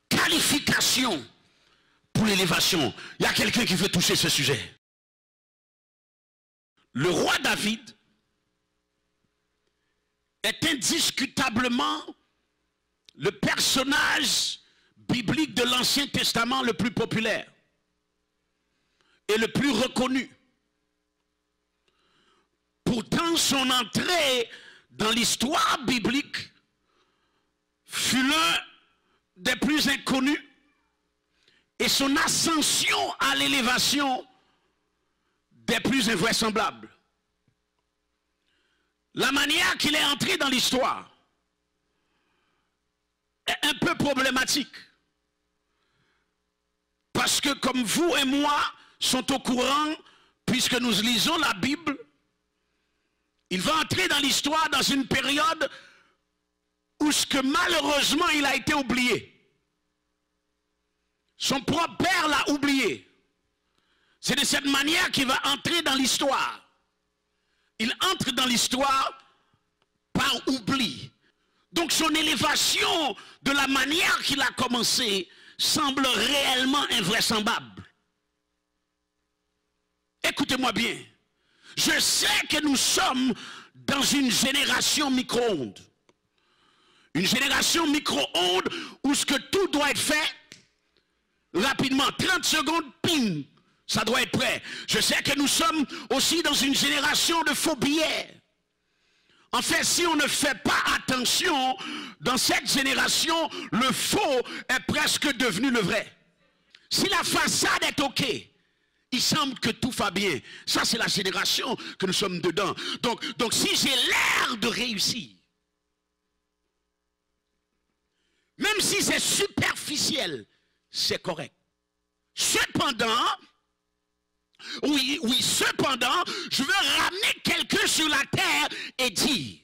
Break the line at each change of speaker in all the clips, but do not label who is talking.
Qualification pour l'élévation. Il y a quelqu'un qui veut toucher ce sujet. Le roi David est indiscutablement le personnage biblique de l'Ancien Testament le plus populaire et le plus reconnu. Pourtant, son entrée dans l'histoire biblique fut l'un des plus inconnus et son ascension à l'élévation des plus invraisemblables. La manière qu'il est entré dans l'histoire est un peu problématique. Parce que comme vous et moi sont au courant, puisque nous lisons la Bible, il va entrer dans l'histoire dans une période où ce que malheureusement il a été oublié. Son propre père l'a oublié. C'est de cette manière qu'il va entrer dans l'histoire. Il entre dans l'histoire par oubli. Donc son élévation de la manière qu'il a commencé semble réellement invraisemblable. Écoutez-moi bien. Je sais que nous sommes dans une génération micro-ondes. Une génération micro-ondes où ce que tout doit être fait rapidement. 30 secondes, ping, ça doit être prêt. Je sais que nous sommes aussi dans une génération de faux billets. En fait, si on ne fait pas attention, dans cette génération, le faux est presque devenu le vrai. Si la façade est OK, il semble que tout va bien. Ça, c'est la génération que nous sommes dedans. Donc si j'ai l'air de réussir, même si c'est superficiel, c'est correct. Cependant, cependant, je veux ramener quelqu'un sur la terre et dire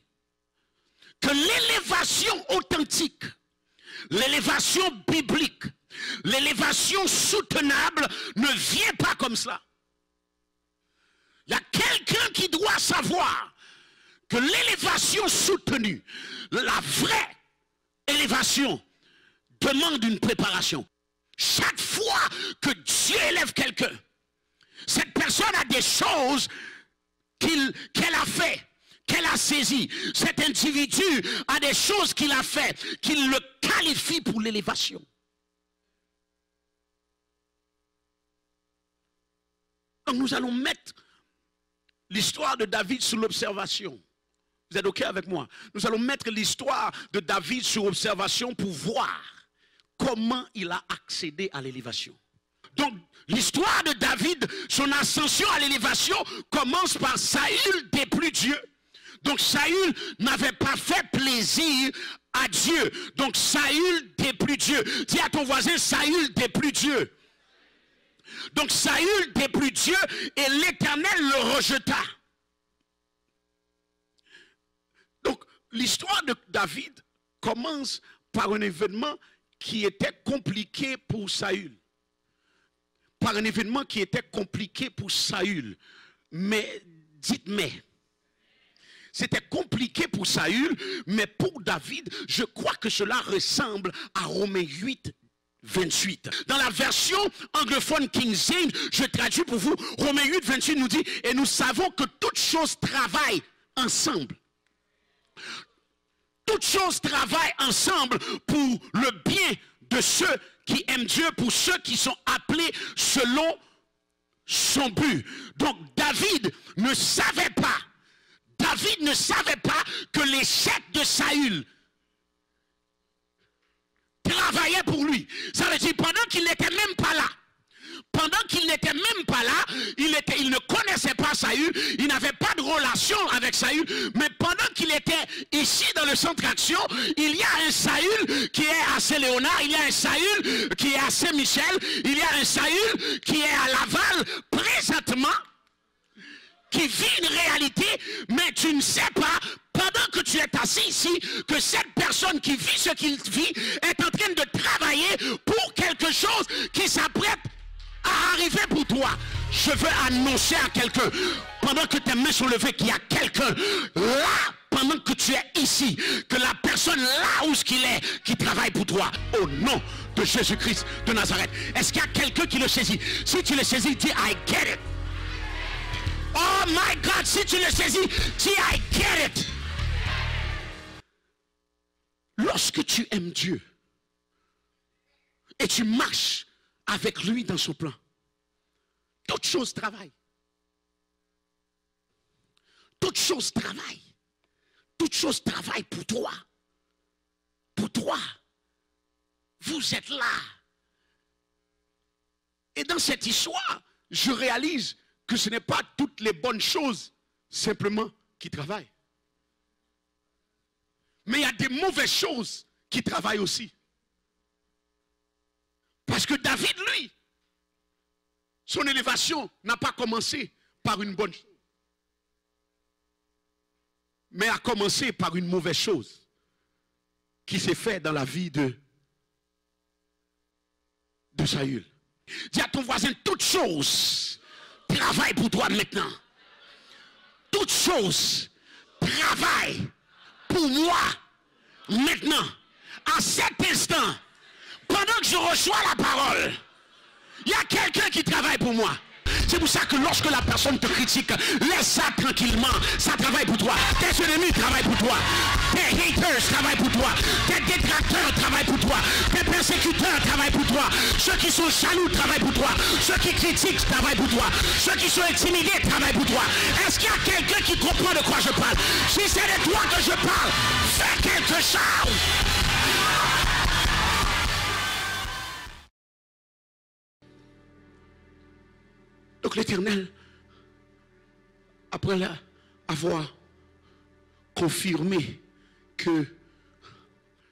que l'élévation authentique, l'élévation biblique, l'élévation soutenable ne vient pas comme ça. Il y a quelqu'un qui doit savoir que l'élévation soutenue, la vraie élévation, demande une préparation. Chaque fois que Dieu élève quelqu'un, cette personne a des choses qu'elle a fait, qu'elle a saisies. Cet individu a des choses qu'il a fait, qu'il le qualifie pour l'élévation. Donc nous allons mettre l'histoire de David sous l'observation. Vous êtes OK avec moi? Nous allons mettre l'histoire de David sous observation pour voir comment il a accédé à l'élévation. Donc, l'histoire de David, son ascension à l'élévation, commence par Saül déplut Dieu. Donc, Saül n'avait pas fait plaisir à Dieu. Donc, Saül déplut Dieu. Dis à ton voisin, Saül déplut Dieu. Donc, Saül déplut Dieu et l'Éternel le rejeta. Donc, l'histoire de David commence par un événement qui était compliqué pour Saül. Par un événement qui était compliqué pour Saül. Mais, dites mais. C'était compliqué pour Saül, mais pour David, je crois que cela ressemble à Romains 8, 28. Dans la version anglophone King James, je traduis pour vous, Romains 8, 28 nous dit, et nous savons que toutes choses travaillent ensemble. Toutes choses travaillent ensemble pour le bien de ceux qui aiment Dieu, pour ceux qui sont appelés selon son but. Donc David ne savait pas que l'échec de Saül travaillait pour lui. Ça veut dire pendant qu'il n'était même pas là, il ne connaissait pas Saül, il n'avait pas de relation avec Saül, mais pendant qu'il était ici dans le centre d'action, il y a un Saül qui est à Saint-Léonard, il y a un Saül qui est à Saint-Michel, il y a un Saül qui est à Laval présentement, qui vit une réalité, mais tu ne sais pas, pendant que tu es assis ici, ce qu'il vit est en train de travailler pour quelque chose qui s'apprête à arriver pour toi. Je veux annoncer à quelqu'un, pendant que tes mains sont levées, qu'il y a quelqu'un là, pendant que tu es ici, que la personne là où ce qu'il est, qui travaille pour toi, au nom de Jésus-Christ de Nazareth. Est-ce qu'il y a quelqu'un qui le saisit? Si tu le saisis, dis I get it. Oh my God, si tu le saisis, dis I get it. Lorsque tu aimes Dieu et tu marches avec lui dans son plan, toutes choses travaillent. Toutes choses travaillent. Toutes choses travaillent pour toi. Pour toi. Vous êtes là. Et dans cette histoire, je réalise que ce n'est pas toutes les bonnes choses simplement qui travaillent. Mais il y a des mauvaises choses qui travaillent aussi. Parce que David, lui, son élévation n'a pas commencé par une bonne chose, mais a commencé par une mauvaise chose qui s'est faite dans la vie de Saül. Dis à ton voisin, toute chose travaille pour toi maintenant. Toute chose travaille pour moi maintenant. À cet instant, pendant que je reçois la parole, il y a quelqu'un qui travaille pour moi. C'est pour ça que lorsque la personne te critique, laisse ça tranquillement. Ça travaille pour toi. Tes ennemis travaillent pour toi. Tes haters travaillent pour toi. Tes détracteurs travaillent pour toi. Tes persécuteurs travaillent pour toi. Ceux qui sont jaloux travaillent pour toi. Ceux qui critiquent travaillent pour toi. Ceux qui sont intimidés travaillent pour toi. Est-ce qu'il y a quelqu'un qui comprend de quoi je parle? Si c'est de toi que je parle, fais quelque chose. Donc l'Éternel, après avoir confirmé que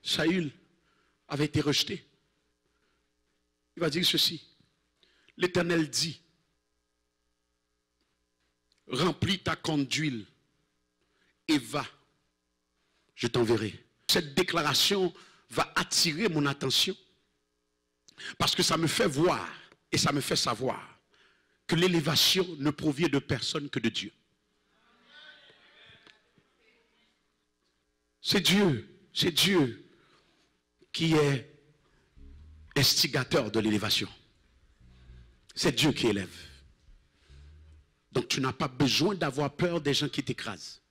Saül avait été rejeté, il va dire ceci. L'Éternel dit, remplis ta canne d'huile et va, je t'enverrai. Cette déclaration va attirer mon attention parce que ça me fait voir et ça me fait savoir que l'élévation ne provient de personne que de Dieu. C'est Dieu qui est instigateur de l'élévation. C'est Dieu qui élève. Donc tu n'as pas besoin d'avoir peur des gens qui t'écrasent.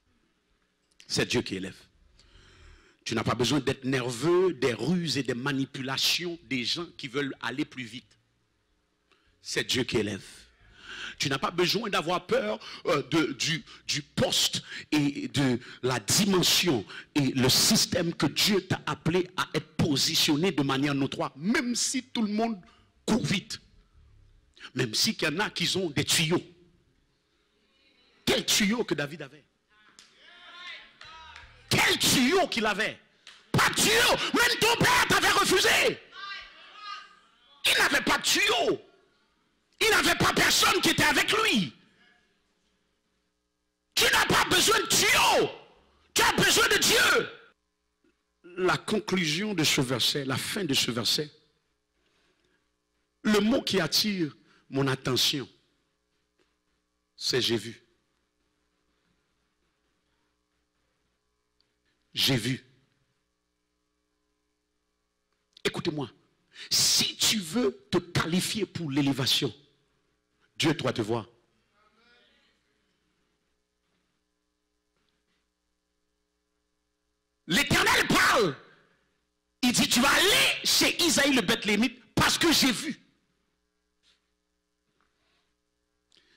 C'est Dieu qui élève. Tu n'as pas besoin d'être nerveux des ruses et des manipulations des gens qui veulent aller plus vite. C'est Dieu qui élève. Tu n'as pas besoin d'avoir peur du poste et de la dimension et le système que Dieu t'a appelé à être positionné de manière notoire. Même si tout le monde court vite. Même si qu'il y en a qui ont des tuyaux. Quel tuyau que David avait? Quel tuyau qu'il avait? Pas de tuyau. Même ton père t'avait refusé. Il n'avait pas de tuyau. Il n'avait pas personne qui était avec lui. Tu n'as pas besoin de tuyau. Tu as besoin de Dieu. La conclusion de ce verset, la fin de ce verset, le mot qui attire mon attention, c'est j'ai vu. J'ai vu. Écoutez-moi. Si tu veux te qualifier pour l'élévation, Dieu doit te voir. L'Éternel parle. Il dit, tu vas aller chez Isaïe le Bethléemite parce que j'ai vu.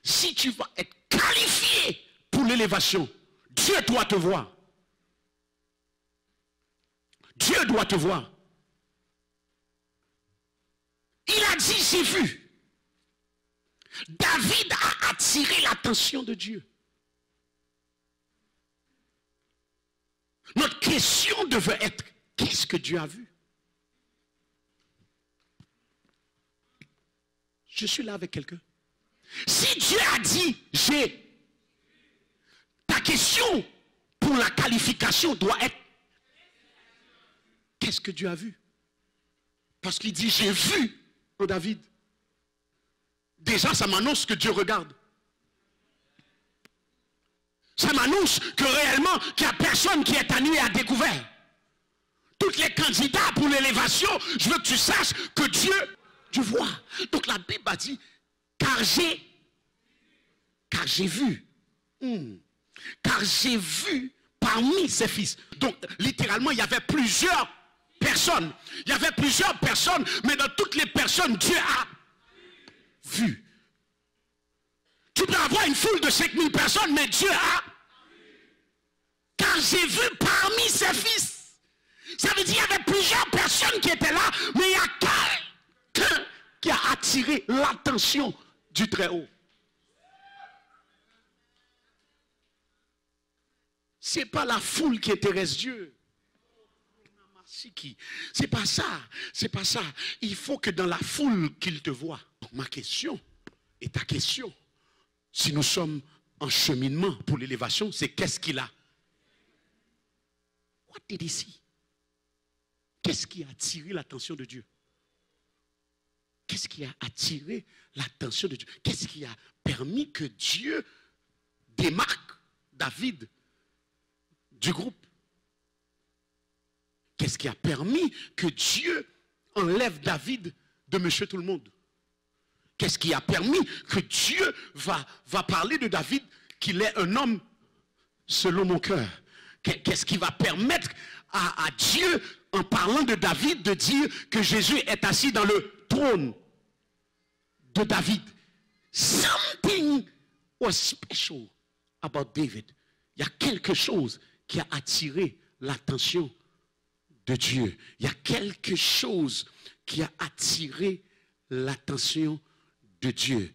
Si tu vas être qualifié pour l'élévation, Dieu doit te voir. Dieu doit te voir. Il a dit, j'ai vu. David a attiré l'attention de Dieu. Notre question devait être, qu'est-ce que Dieu a vu? Je suis là avec quelqu'un. Si Dieu a dit, j'ai, ta question pour la qualification doit être, qu'est-ce que Dieu a vu? Parce qu'il dit, j'ai vu en David. Déjà, ça m'annonce que Dieu regarde. Ça m'annonce que réellement, qu'il n'y a personne qui est à nuit à découvert. Tous les candidats pour l'élévation, je veux que tu saches que Dieu voit. Donc la Bible a dit, car j'ai vu. Car j'ai vu parmi ses fils. Donc littéralement, il y avait plusieurs personnes. Il y avait plusieurs personnes, mais dans toutes les personnes, Dieu a vu. Tu peux avoir une foule de 5000 personnes, mais Dieu a. Car j'ai vu parmi ses fils. Ça veut dire qu'il y avait plusieurs personnes qui étaient là, mais il y a quelqu'un qui a attiré l'attention du Très-Haut. Ce n'est pas la foule qui intéresse Dieu. C'est pas ça. C'est pas ça. Il faut que dans la foule qu'il te voit. Donc ma question et ta question, si nous sommes en cheminement pour l'élévation, c'est qu'est-ce qu'il a? What did he see? Qu'est-ce qui a attiré l'attention de Dieu? Qu'est-ce qui a attiré l'attention de Dieu? Qu'est-ce qui a permis que Dieu démarque David du groupe? Qu'est-ce qui a permis que Dieu enlève David de Monsieur Tout-le-Monde? Qu'est-ce qui a permis que Dieu va parler de David qu'il est un homme selon mon cœur? Qu'est-ce qui va permettre à Dieu, en parlant de David, de dire que Jésus est assis dans le trône de David? Something was special about David. Il y a quelque chose qui a attiré l'attention de Dieu. Il y a quelque chose qui a attiré l'attention de Dieu.